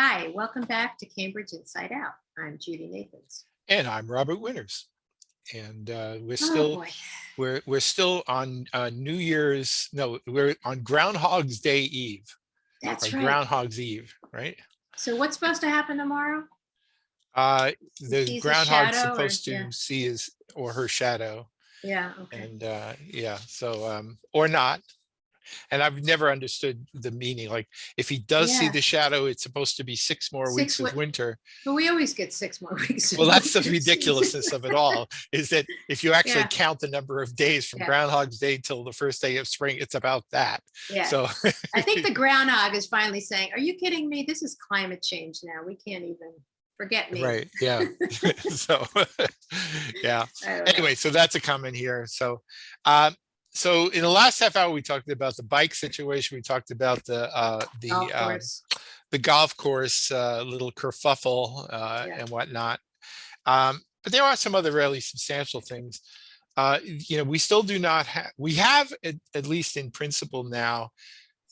Hi, welcome back to Cambridge Inside Out. I'm Judy Nathans. And I'm Robert Winters. And we're Oh still boy, we're still on New Year's. No, we're on Groundhog's Day Eve or that's right. Groundhog's Eve, right? So what's supposed to happen tomorrow? Uh, He the sees a groundhog's shadow, or supposed yeah, to see his or her shadow, yeah, okay. and yeah, so or not. And I've never understood the meaning. Like, if he does see Yeah, the shadow, it's supposed to be 6 more weeks six. of winter. But we always get 6 more weeks Well, of that's the winter season. ridiculousness of it all, is that if you actually Yeah, count the number of days from yeah, Groundhog's Day till the first day of spring, it's about that. yeah. So, I think the groundhog is finally saying, "Are you kidding me? This is climate change now. We can't even forget me." right. Yeah. So, yeah. I don't know. Anyway, so that's a comment here. Um, so in the last half hour, we talked about the bike situation. We talked about Golf course. the golf course, little kerfuffle, Yeah. and whatnot. But there are some other really substantial things. We still do not have, we have at least in principle now,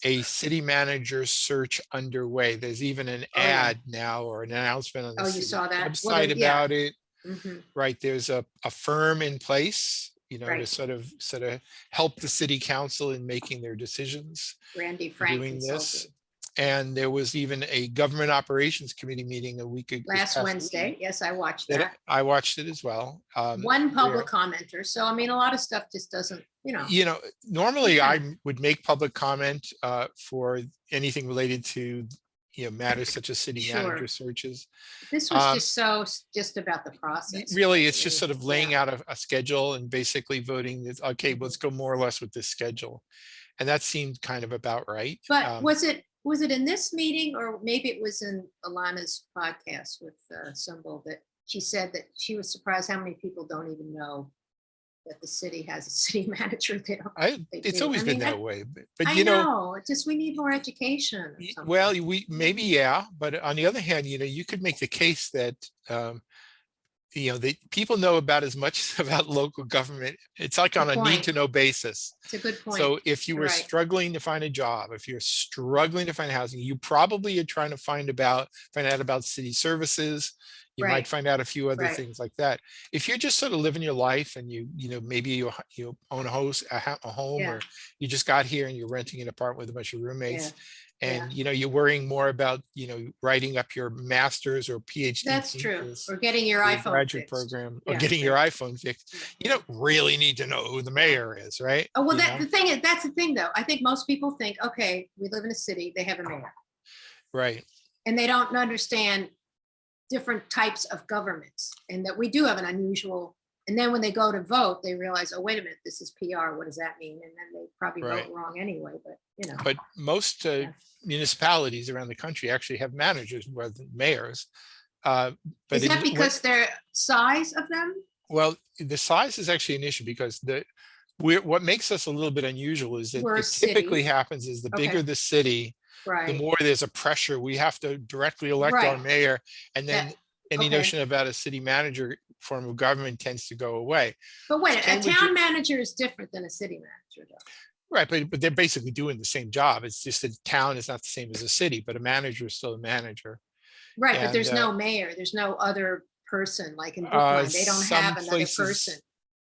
a city manager search underway. There's even an Oh yeah. ad now, or an announcement on the Oh, you city saw that? Well, website yeah. about it, Hmm. right? There's a firm in place, to Right. sort of help the city council in making their decisions, Randy Frank doing this. Consulting. And there was even a government operations committee meeting this Last past week Wednesday. Yes, I watched that that. I watched it as well. One public Where, commenter. So, I mean, a lot of stuff just doesn't, normally kind I of, would make public comment for anything related to, matters such as city manager sure. searches. This was Um, just about the process of Really, it. it's just sort of Yeah. laying out a schedule and basically voting that, okay, Mhm. let's go more or less with this schedule. And that seemed kind of about right. But was it in this meeting, or maybe it was in Alana's podcast with Symbol, that she said that she was surprised how many people don't even know that the city has a city manager. They It's do. I always been mean, that way, but I know. It's just we need more education or well, something. we maybe, yeah, but on the other hand, you could make the case that um, the people know about as much about local government. It's like on Good a need point. to know basis. It's a good point. So if you You're were right. struggling to find a job, if you're struggling to find housing, you probably are trying to find out about city services. You might Right. find out a few other Right. things like that. If you're just sort of living your life and maybe you own a home, Yeah. or you just got here and you're renting an apartment with a bunch of Yeah. roommates, Yeah. and you're worrying more about writing up your master's or PhD That's true. thesis Or getting your for your iPhone graduate fixed. program, or Yeah. getting your Right. iPhone fixed. You don't really need to know who the Yeah. mayor is, right? Oh, well, that's the thing, though. I think most people think, okay, we live in a city, they have a mayor, Right. and they don't understand different types of governments, and that we do have an unusual. And then when they go to vote, they realize, oh, wait a minute, this is PR. What does that mean? And then they probably Right. vote wrong anyway. But But most yeah. municipalities around the country actually have managers rather than mayors. Uh, but Is that because their size of them? well, the size is actually an issue, because what makes us a little bit unusual is that We're a it typically city. happens is the bigger Okay. the city, the Right. more there's a pressure. We have to directly elect our Right. mayor, and That. then any Okay. notion about a city manager form of government tends to go away. But wait, a Cambridge, town manager is different than a city manager, though. right, but they're basically doing the same job. It's just that town is not the same as a city, but a manager is still a manager. Right, but And there's no mayor, there's no other person like in Brookline. They don't have some another person. places,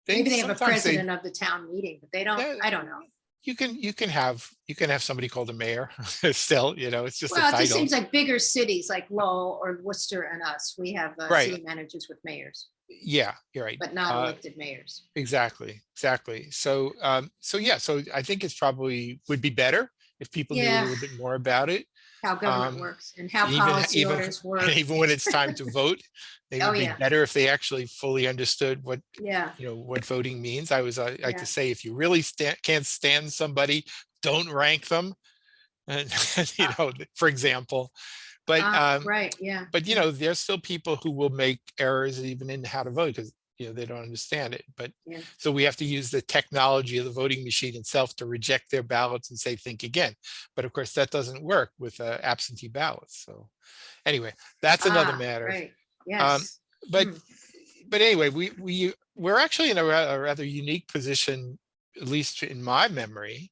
Maybe they have a sometimes president of the town meeting, but they don't. yeah, I don't know. you can have somebody called a mayor still. It's just a Well, it just title. seems like bigger cities like Lowell or Worcester and us, we have Right. city managers with mayors, Yeah, you're right. but not elected mayors. Exactly. So yeah, so I think it's probably would be better if people knew a Yeah, little bit more about it. how government Um, works and how even policy even orders and work. even when it's time to vote, it Oh would be yeah, better if they actually fully understood yeah, what voting means. I like to yeah. say, if you really can't stand somebody, don't rank them. And Uh, for example. But right, yeah, but there's still people who will make errors even in how to vote, because they don't understand it. But yeah. so we have to use the technology of the voting machine itself to reject their ballots and say, think again. But of course that doesn't work with absentee ballots. So anyway, that's another matter. Right. um, Yes. but Hmm. but anyway, we're actually in a rather unique position, at least in my memory,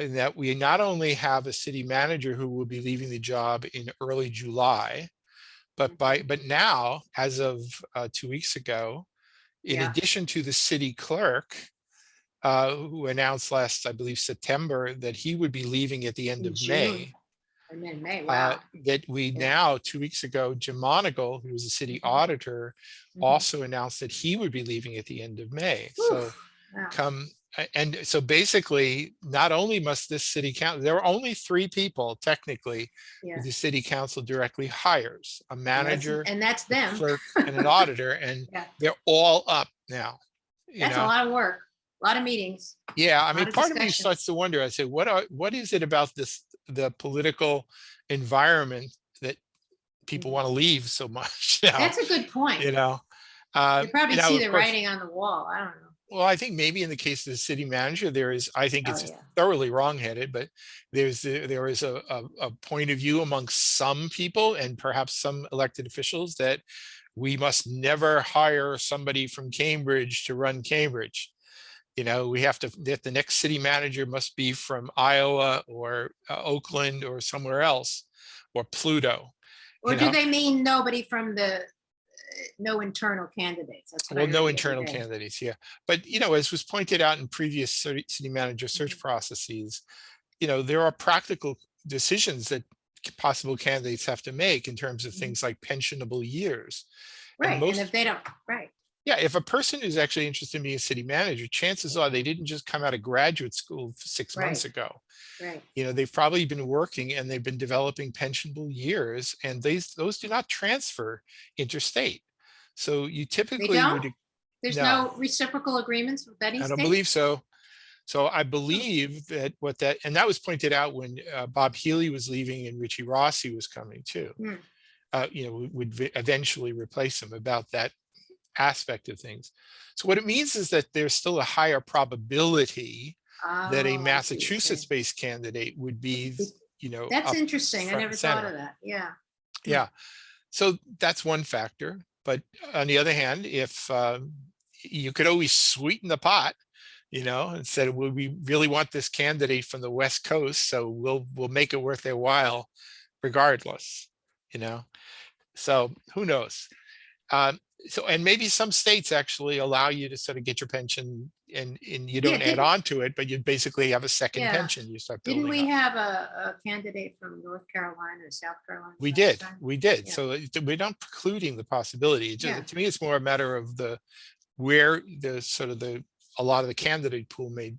that we not only have a city manager who will be leaving the job in early July, but now, as of 2 weeks ago, in Yeah, addition to the city clerk, who announced last, I believe, September, that he would be leaving at the end in of June May, and then May. Wow. that we Yeah. now, 2 weeks ago, Jim Monagle, who was the city auditor, also announced that he would be leaving at the end of May. So Oof. Wow. and so basically, not only must this city council, there are only 3 people technically Yeah. who the city council directly hires: a manager, And that's a them. clerk, and an auditor, and Yeah. they're all up now. That's a lot of work, a lot of meetings. Yeah, I mean, lot of part of me discussions. starts to wonder. I say, what is it about the political environment that people want to leave so much now? That's a good point. You know, You probably you know, see of the course, writing on the wall. I don't know. well, I think maybe in the case of the city manager, there is, I think Oh, it's yeah. thoroughly wrongheaded, but there is a point of view among some people and perhaps some elected officials that we must never hire somebody from Cambridge to run Cambridge. You know, we have to, that the next city manager must be from Iowa or Oakland or somewhere else, or Pluto. Or You do know, they mean nobody from the no internal candidates? That's what I well, heard no the other internal day. candidates, yeah. But you know, as was pointed out in previous city manager search Mm-hmm. processes, you know, there are practical decisions that possible candidates have to make in terms of things like pensionable years. And Right. And if they don't, right. yeah, if a person is actually interested in being a city manager, chances are they didn't just come out of graduate school 6 months Right. ago. Right. You know, they've probably been working and they've been developing pensionable years, and those do not transfer interstate. So you They typically don't? would, There's no, no reciprocal agreements with any I don't state? believe so. So I believe that and that was pointed out when Bob Healy was leaving and Richie Rossi was coming too. Hmm. You know, would eventually replace him, about that aspect of things. So what it means is that there's still a higher probability that a Oh, I see what you're saying. Massachusetts-based candidate would be, you know, That's up interesting. I front never and thought center. of that. Yeah. Yeah. So that's one factor. But on the other hand, if you could always sweeten the pot, you know, and said, well, we really want this candidate from the West Coast, so we'll make it worth their while regardless, you know. So who knows? So, and maybe some states actually allow you to sort of get your pension and you don't add on to it, but you basically have a second pension you start Didn't building we up. have a candidate from North Carolina or South Carolina? We last did. time? We did. Yeah. So we're not precluding the possibility. It just, Yeah. to me, it's more a matter of where the sort of a lot of the candidate pool may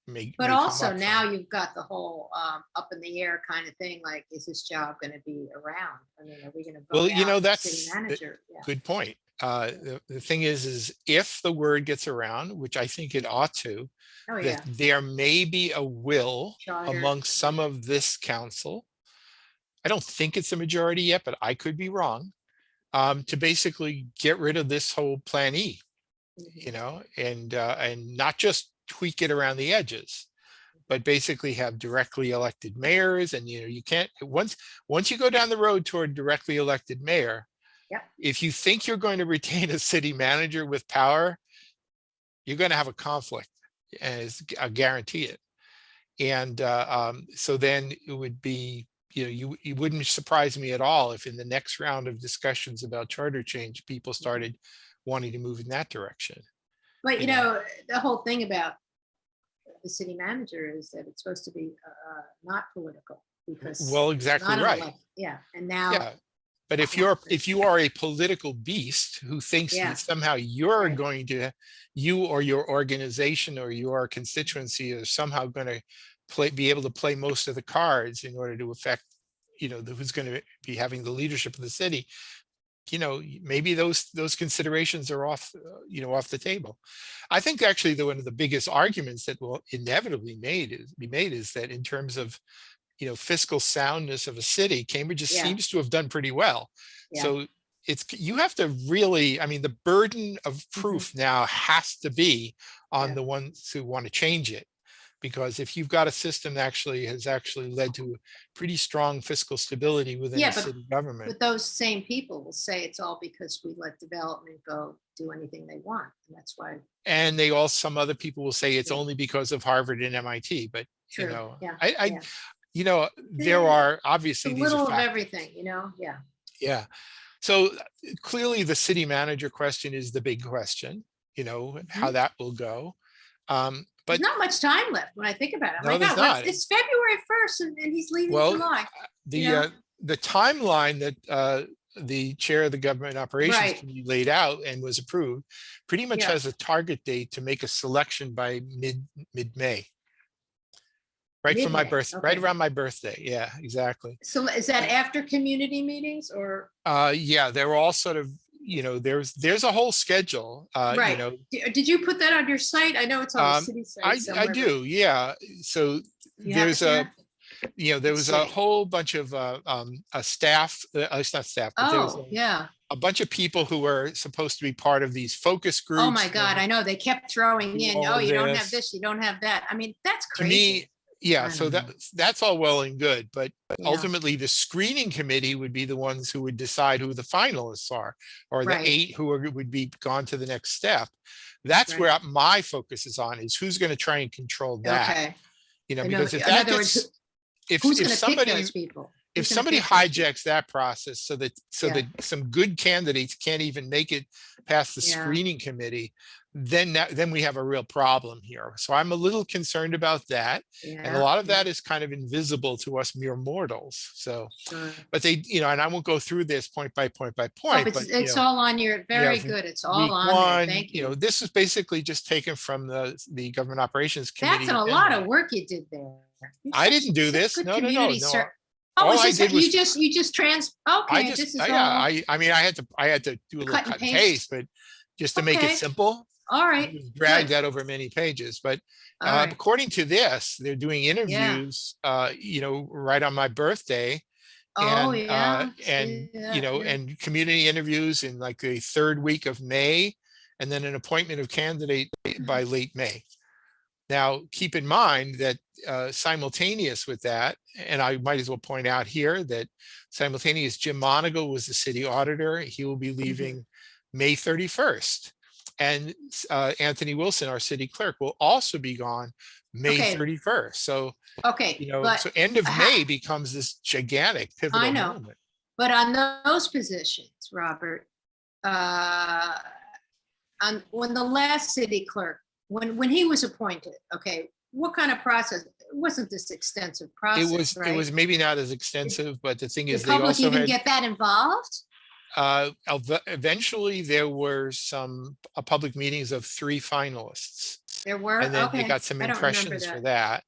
But come also up now from. you've got the whole up in the air kind of thing. Like, is this job going to be around? I mean, are we going to Well, vote you know, out the that's city a manager? Yeah. good point. The thing is if the word gets around, which I think it ought to, Oh, that yeah. there may be a will Charter. among some of this council. I don't think it's a majority yet, but I could be wrong, to basically get rid of this whole Plan E, Mhm. you know, and not just tweak it around the edges, but basically have directly elected mayors. And, you know, you can't, once you go down the road toward directly elected mayor, Yep. if you think you're going to retain a city manager with power, you're going to have a conflict, and I guarantee it. And so then it would be, you know, you wouldn't surprise me at all if in the next round of discussions about charter change, people started wanting to move in that direction. But you know, the whole thing about the city manager is that it's supposed to be not political because Well, it's exactly not an right. elect. Yeah. And now, Yeah. But if you are a political beast who thinks Yeah. that somehow you're Right. going to, you or your organization or your constituency is somehow going to be able to play most of the cards in order to affect, you know, who's going to be having the leadership of the city, you know, maybe those considerations are off, you know, off the table. I think actually one of the biggest arguments that will inevitably be made is that in terms of, you know, fiscal soundness of a city, Cambridge just Yeah. seems to have done pretty well. Yeah. So you have to really, I mean, the burden of proof now has to be on Yeah. the ones who want to change it. Because if you've got a system that has actually led to pretty strong fiscal stability within Yeah, the city government. But those same people will say it's all because we let development go do anything they want. And that's why. And some other people will say it's only because of Harvard and MIT, but you true. know, Yeah, I, yeah. there are A obviously these are little of factors. everything, Yeah. Yeah. So clearly the city manager question is the big question, how Mhm. that will go. There's But not much time left when I think about it. Oh no, my there's God, what's not. it's February 1st and he's leaving Well, July, you the know? uh, the timeline that the chair of the government operations Right. committee laid out and was approved pretty much Yeah. has a target date to make a selection by mid-May, right for my Mid-May. birth, right Okay. around my birthday. Yeah, exactly. So is that after community meetings or? Yeah, they're all sort of, there's a whole schedule, Right. Did you put that on your site? I know it's on the um, city site I somewhere, but do, yeah. So you have it there's there? there Let's was a see. whole bunch of a staff, it's not staff, but there was Oh, yeah. a bunch of people who were supposed to be part of these focus Oh my groups God. and I know they kept throwing do in, all oh, of you don't have this. this, you don't have that. I mean, that's To me, crazy. yeah, I so don't know. that's all well and good, but Yeah. ultimately the screening committee would be the ones who would decide who the finalists are, or the Right. 8 would be gone to the next step. That's Right. where my focus is on, is who's going to try and control that, Okay. because if In that other words, gets, who's if going to pick somebody those people? if Who's going to somebody pick those people? hijacks that process so that Yeah. some good candidates can't even make it past the Yeah. screening committee, then we have a real problem here. So I'm a little concerned about that. And a Yeah. lot of Yeah. that is kind of invisible to us mere mortals. So, Sure. but they, and I won't go through this point by point by Oh, point, but it's all on your, very if good. It's all week on there. one, Thank you. this is basically just taken from the government operations That's committee a lot agenda. of work you did there. You're I didn't do such this. good No, no, no, community, no. sir. Oh, All it's I just, did was you just I okay, just, this is yeah, all I mean, I had to do a little cut and cut and paste, paste. but just to make it Okay. simple, All I right. just dragged Good. that over many pages. But All right. according to this, they're doing Yeah. interviews, right on my birthday, Oh, yeah. and See that? Yeah. and community interviews in like the third week of May, and then an appointment of candidate by late May. Now, keep in mind that simultaneous with that, and I might as well point out here that simultaneous, Jim Monagle was the city auditor. He will be leaving May 31st. And Anthony Wilson, our city clerk, will also be gone May Okay. 31st. So, Okay. But so end of May becomes this gigantic I pivotal know. moment. But on those positions, Robert, when the last city clerk, when he was appointed, okay, what kind of process? It wasn't this extensive process, It right? was maybe not as extensive, but the thing The is they public also even had get that involved? eventually there were some public meetings of 3 finalists, There were? and then they Okay. got some I don't remember impressions for that.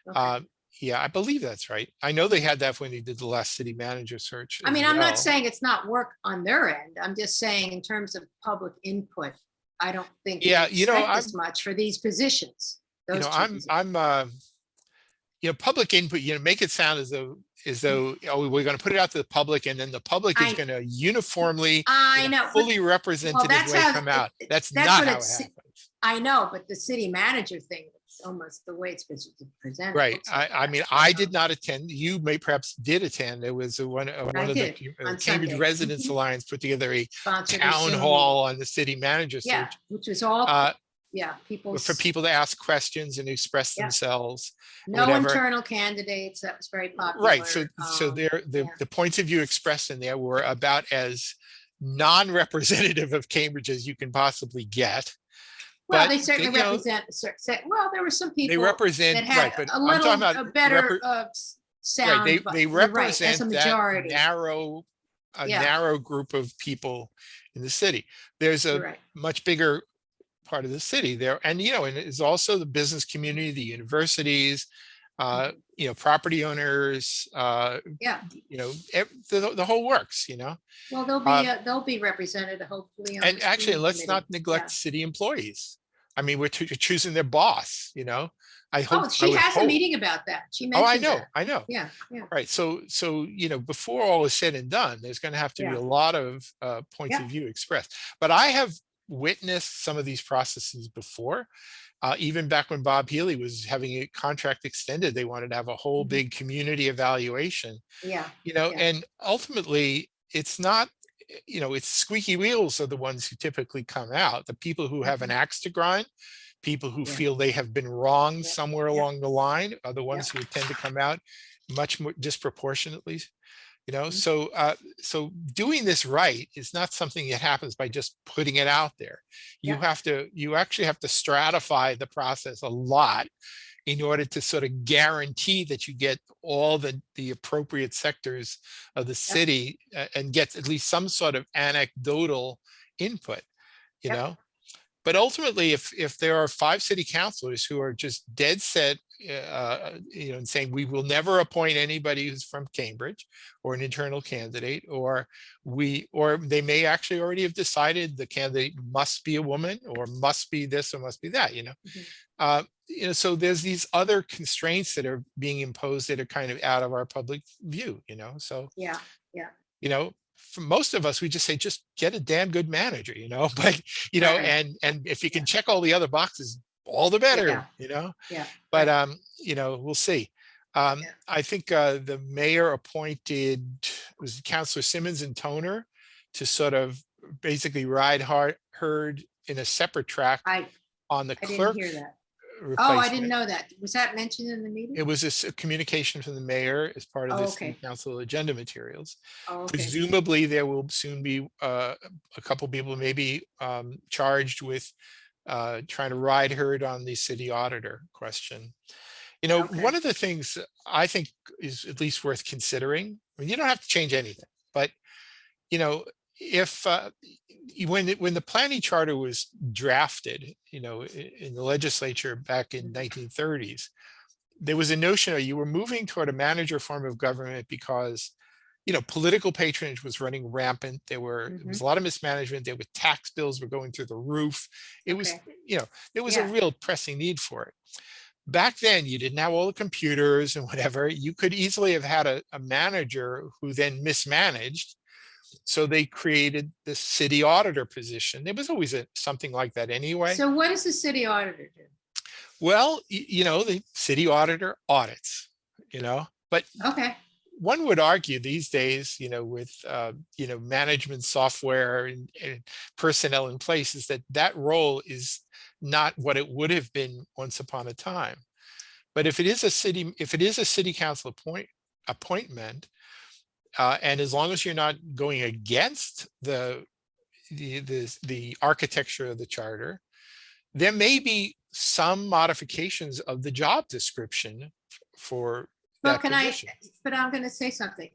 that. Okay. Yeah, I believe that's right. I know they had that when they did the last city manager search I as mean, I'm not well. saying it's not work on their end. I'm just saying in terms of public input, I don't think we Yeah, expect as much for these positions. Those two positions. Public input, make it sound as though we're going to put it out to the public, and then the public is I going to uniformly, I know, but fully representative that's way how come out. That's that's not what how it it's. happens. I know, but the city manager thing, it's almost the way it's presented. Right. looks like I that. mean, I did not attend. You may perhaps did attend. There was one of the did, on Cambridge Sunday. Residents Mhm. Alliance put together a Sponsored a town Zoom hall on the city manager meeting. Yeah, search, which was all, for people to ask questions and express Yeah. themselves, no whatever. internal candidates. That was very popular. Right. So the points of view expressed in there were about as non-representative of Cambridge as you can possibly get. Well, But they certainly represent. Well, there were some people they represent, that had right, but a I'm talking little about better right. sound. They You're right, as a represent that majority. narrow group of people in the city. There's You're a right. much bigger part of the city there, and and it's also the business community, the universities, property owners, Yeah. the whole works, Well, they'll be represented hopefully on and the actually, screening let's not committee. neglect city employees. I mean, we're choosing their boss, I hope. Oh, she has a meeting about that. She Oh, mentioned I know. Yeah, yeah. Right. So, before all is said and done, there's going to have to be Yeah. a lot of points Yeah. of view expressed. But I have witnessed some of these processes before. Even back when Bob Healy was having a contract extended, they wanted to have a whole Mhm. big community evaluation. Yeah. And ultimately, it's not. It's squeaky wheels are the ones who typically come out. The people who have an axe to grind, people who Yeah. feel they have been wronged Yeah. somewhere Yeah. along the line are the ones Yeah. who tend to come out much more disproportionately. Mhm. So doing this right is not something that happens by just putting it out there. Yeah. You actually have to stratify the process a lot in order to sort of guarantee that you get all the appropriate sectors of the Yep. city and get at least some sort of anecdotal input, you Yep. know? But ultimately, if there are 5 city councilors who are just dead set, and saying we will never appoint anybody who's from Cambridge or an internal candidate, or they may actually already have decided the candidate must be a woman or must be this or must be that, Mhm. so there's these other constraints that are being imposed that are kind of out of our public view, so Yeah. Yeah. for most of us, we just say, just get a damn good manager, but, Right. and if you can Yeah. check all the other boxes, all the better, Yeah. Yeah. but, Right. we'll see. Yeah. I think, the mayor appointed, was Councillor Simmons and Toner to sort of basically ride herd in a separate track I on the I didn't clerk hear that. Oh, I didn't replacement. know that. Was that mentioned in the It meeting? was a communication from the mayor as part of Oh, the city okay. council agenda materials. Oh, okay. Presumably, there will soon be a couple people maybe charged with trying to ride herd on the city auditor question. Okay. One of the things I think is at least worth considering, I mean, you don't have to change anything, but you know, if when the planning charter was drafted, in the legislature back in Mhm. 1930s, there was a notion of you were moving toward a manager form of government because political patronage was running rampant. There was Mhm. a lot of mismanagement. There were tax bills were going through the roof. It was, Okay. there was a Yeah. real pressing need for it. Back then, you didn't have all the computers and whatever. You could easily have had a manager who then mismanaged. So they created the city auditor position. There was always something like that anyway. So what does the city auditor do? Well, the city auditor audits, but Okay. one would argue these days, with management software and personnel in place, is that role is not what it would have been once upon a time. But if it is a city council appointment, and as long as you're not going against the architecture of the charter, there may be some modifications of the job description for Well, that position. but I'm going to say something.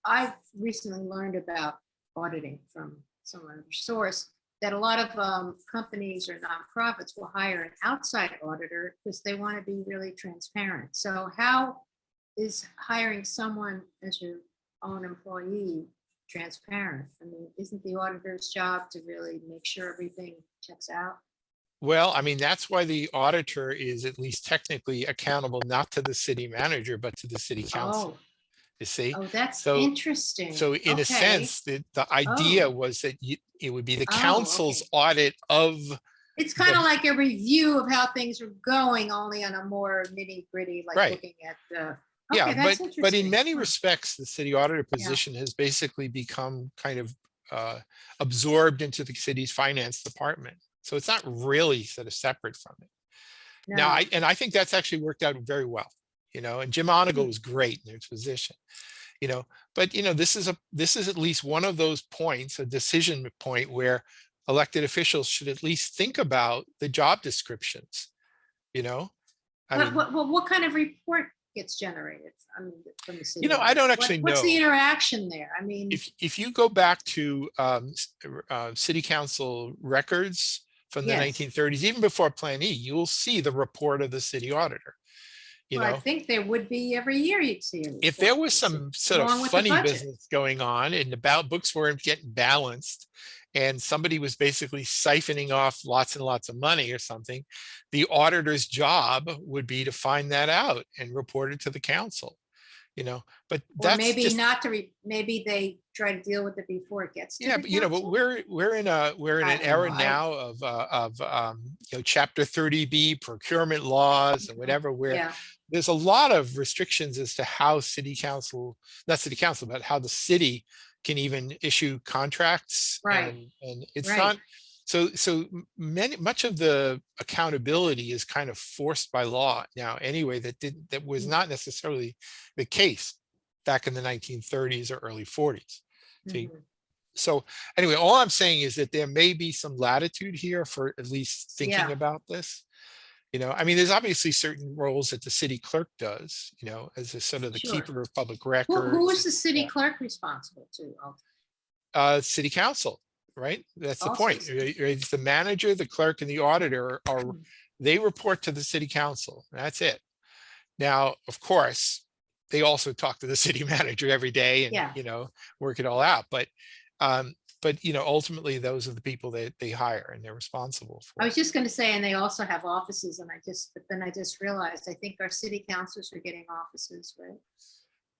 I've recently learned about auditing from some other source that a lot of companies or nonprofits will hire an outside auditor because they want to be really transparent. So how is hiring someone as your own employee transparent? I mean, isn't the auditor's job to really make sure everything checks out? Well, I mean, that's why the auditor is at least technically accountable, not to the city manager, but to the city council, Oh, you see? oh, that's So, interesting. so in a Okay. sense, the idea Oh, was that it would be the oh, council's okay. audit of It's kind the, of like a review of how things are going, only on a more nitty gritty, like right. looking at Yeah, okay, that's but in interesting. many Huh. respects, the city auditor Yeah. position has basically become kind of absorbed into the city's finance department. So it's not really sort of separate from it. Now, No. I think that's actually worked out very well, and Jim Onagle Hmm. was great in his position, you know, but this is at least one of those points, a decision point where elected officials should at least think about the job descriptions, you know, I mean, What kind of report gets generated? I mean, from the city I auditor? don't actually What's the know. interaction there? I mean, If you go back to city council records from the yes. 1930s, even before Plan E, you'll see the report of the city auditor. You Well, I know, think there would be every year you'd see a if there report was from the city, some sort of along with the funny budget. business going on and the books weren't getting balanced and somebody was basically siphoning off lots and lots of money or something, the auditor's job would be to find that out and report it to the council. But Or that's maybe just, not to maybe they try to deal with it before it gets to yeah, the but but council. we're in I an don't know. era now of Chapter 30B procurement laws and whatever, where Yeah, there's a lot of restrictions as to how not city council, but how the city can even issue contracts, right, and it's right. not much of the accountability is kind of forced by law now anyway, that was not necessarily the case back in the 1930s or early 40s. See? Mhm. So anyway, all I'm saying is that there may be some latitude here for at least thinking Yeah. about this. I mean, there's obviously certain roles that the city clerk does, as a sort of the Sure. keeper of public Who records, is the city clerk responsible to? city council, right? That's the Also, point. It's the manager, the clerk, and the auditor Mhm. they report to the city council. That's it. Now, of course, they also talk to the city manager every day and, Yeah. work it all out. But ultimately those are the people that they hire and they're responsible I for. was just going to say, and they also have offices, but then I just realized, I think our city councilors are getting offices, right?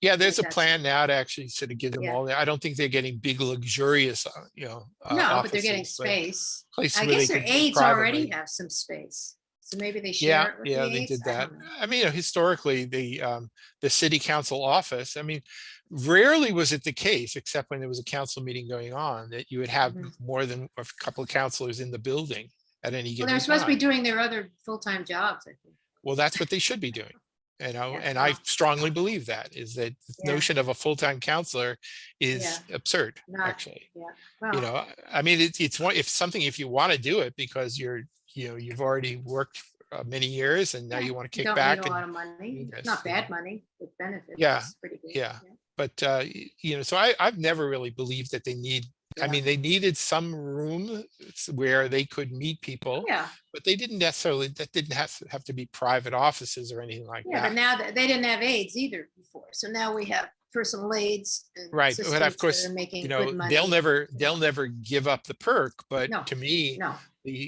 Yeah, there's a That's- plan now to actually sort of give them Yeah. all. I don't think they're getting big, luxurious, No, but they're getting offices, but space. places I where they guess their could work aides already privately. have some space. So maybe they Yeah, share it with the yeah, they aides. did I that. don't know. I mean, historically, the city council office, I mean, rarely was it the case, except when there was a council meeting going on, that you would have Mhm. more than a couple of councilors in the building at any Well, they're given supposed to be time. doing their other full-time jobs, I think. Well, that's what they should be doing. Yeah, And I well, strongly believe that is that the yeah, notion of a full-time counselor is yeah, absurd, not, actually. yeah. Well, I mean, it's one, if you want to do it because you've already worked many years and now yeah, you want to you kick don't need back a lot and of money. do It's this, not bad money with benefits. yeah, It's pretty good. yeah. Yeah. But so I've never really believed that they need, I Yeah. mean, they needed some room where they could meet people, Yeah. but they didn't necessarily, that didn't have to be private offices or anything like Yeah. But that. now that they didn't have aides either before. So now we have personal aides and Right. But of assistants that course, are making good they'll money. never You they'll know. never give up the perk. But No, to me, no.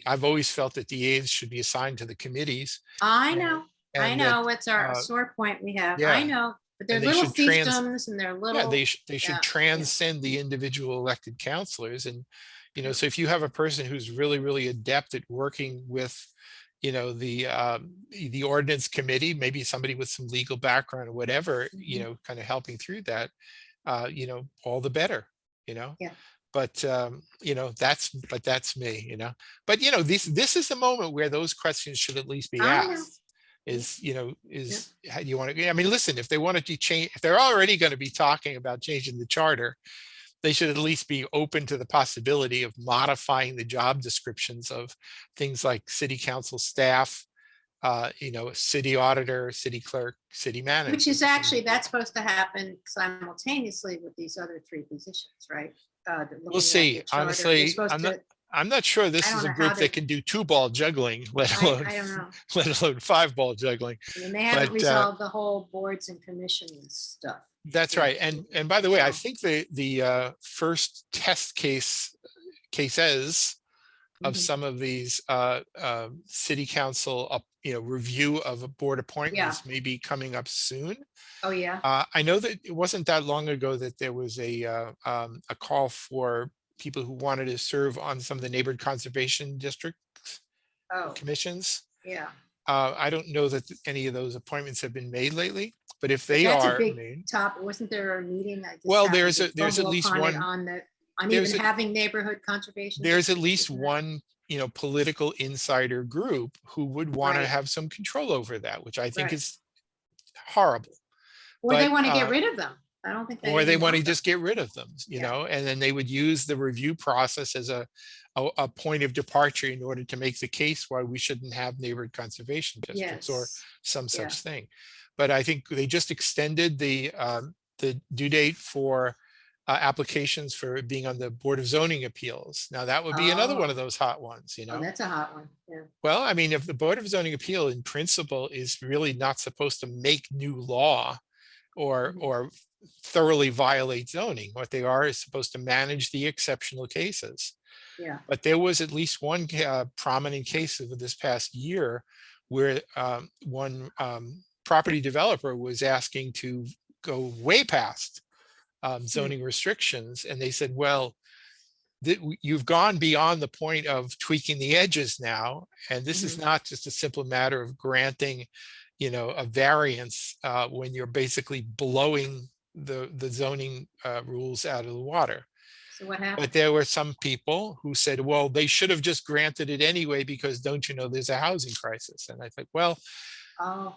I've always felt that the aides should be assigned to the committees. I And, know. I and that know. It's our sore point we have. I yeah, know. But they're and they little should fiefdoms and they're little. they should Yeah. Yeah. transcend the individual elected counselors. And so if you have a person who's really, really adept at working with the ordinance committee, maybe somebody with some legal background or whatever, Mhm. kind of helping through that, all the better, you know. Yeah. But that's me, But this is the moment where those questions should at least be I know. asked. Yeah. Yeah. Is how do you want to? I mean, listen, if they wanted to change, if they're already going to be talking about changing the charter, they should at least be open to the possibility of modifying the job descriptions of things like city council staff, city auditor, city clerk, city manager. Which is actually, that's supposed to happen simultaneously with these other three positions, right? We'll Looking at see. the charter, they're Honestly, supposed to, I'm not sure I this is don't a know how group that they, can do two ball juggling, let alone I don't know. let alone five ball juggling. I mean, they haven't But resolved the whole boards and commissions stuff. that's yet. right. And by the way, I So, think the first test cases of mhm. some of these city council review of a board appointments may be coming up soon. Oh, yeah. I know that it wasn't that long ago that there was a call for people who wanted to serve on some of the neighborhood conservation district Oh, commissions. yeah. I don't know that any of those appointments have been made lately, but if But they that's a are big made, topic. Wasn't there a meeting? I just well, happened to there's at stumble least upon it one. on even There's a, having neighborhood conservation. there's at districts, least isn't it? one political insider group who would want to Right. have some control over that, which I think Right. is horrible. Or they But want to get rid of them. I don't think they or they even want to want them. just get rid of them, Yeah. and then they would use the review process as a point of departure in order to make the case why we shouldn't have neighborhood conservation districts or Yes. some Yeah. such thing. But I think they just extended the due date for applications for being on the Board of Zoning Appeals. Now that would be another one of Oh, those hot ones, oh, that's a hot one. Yeah. Well, I mean, if the Board of Zoning Appeal in principle is really not supposed to make new law Mhm. or thoroughly violate zoning, what they are is supposed to manage the exceptional cases. Yeah. But there was at least one prominent case of this past year where one property developer was asking to go way past zoning restrictions, and they said, well, you've gone beyond the point of tweaking the edges now, and this is Mhm. not just a simple matter of granting a variance when you're basically blowing the zoning rules out of the water. So what happened? But there were some people who said, well, they should have just granted it anyway, because don't you know there's a housing crisis? And I think, well, Oh,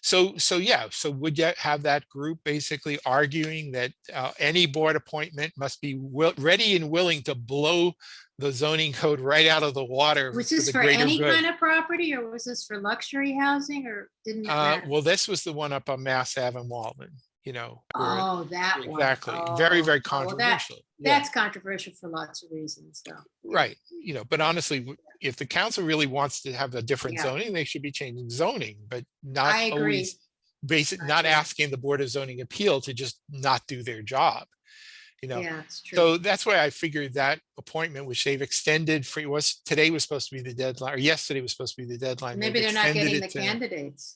so yeah, so would you have that group basically arguing that any board appointment must be ready and willing to blow the zoning code right out of the water was for this the for greater any good? kind of property, or was this for luxury housing, or didn't it matter? Well, this was the one up on Mass Ave in Walden, where Oh, that one. exactly, very, very Oh, well, controversial. Yeah, that's controversial for lots of reasons, though. right. But honestly, if the council really wants to have a different Yeah. zoning, they should be changing zoning, but not I agree. always not agree. asking the Board of Zoning Appeal to just not do their job. Yeah, it's true. So that's why I figured that appointment, which they've extended for, today was supposed to be the deadline, or yesterday was supposed to be the deadline. Maybe They've they're not extended getting the it to- candidates.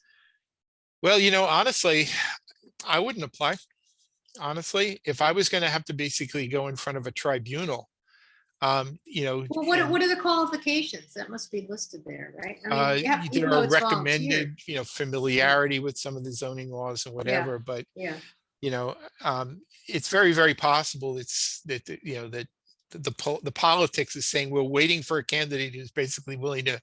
Well, honestly, I wouldn't apply. Honestly, if I was going to have to basically go in front of a tribunal, Well, what are the qualifications? That must be listed there, right? I mean, yeah, even there though are it's volunteer. recommended, familiarity with some of the zoning laws and whatever, but Yeah, it's very, very possible that the politics is saying we're waiting for a candidate who's basically willing to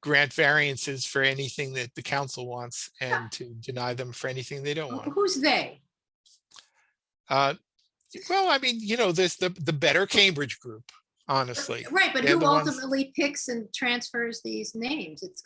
grant variances for anything that the council wants and to deny them for anything they don't want. who's they? Well, I mean, there's the Better Cambridge group, honestly. Right, but They're who the ones- ultimately picks and transfers these names? It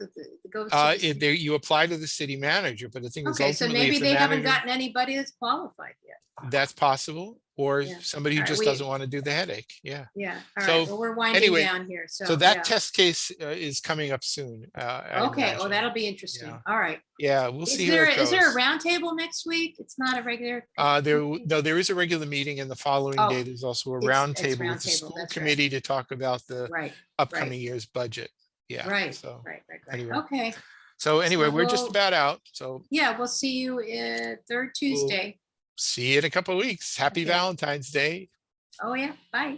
goes to the- You apply to the city manager, but the thing is okay, so ultimately, maybe if the they haven't manager, gotten anybody that's qualified yet. that's possible, or Yeah. somebody who All right, just we- doesn't want to do the headache. Yeah. Yeah, all So, right, well, we're winding anyway, down here, so. So that yeah. test case is coming up soon. I Okay, well, imagine. that'll be interesting. Yeah. All right. Yeah, we'll Is see how there, it is there a goes. roundtable next week? It's not a regular. There is a regular meeting, and the following Oh, day, there's also a it's roundtable with the roundtable, school that's right. committee to talk about the Right, upcoming year's budget. Yeah. right, So right. anyway. Okay, So anyway, we're just we'll- about out. So yeah, we'll see you third Tuesday. see you in a couple of weeks. Happy Okay. Valentine's Day. Oh, yeah, bye.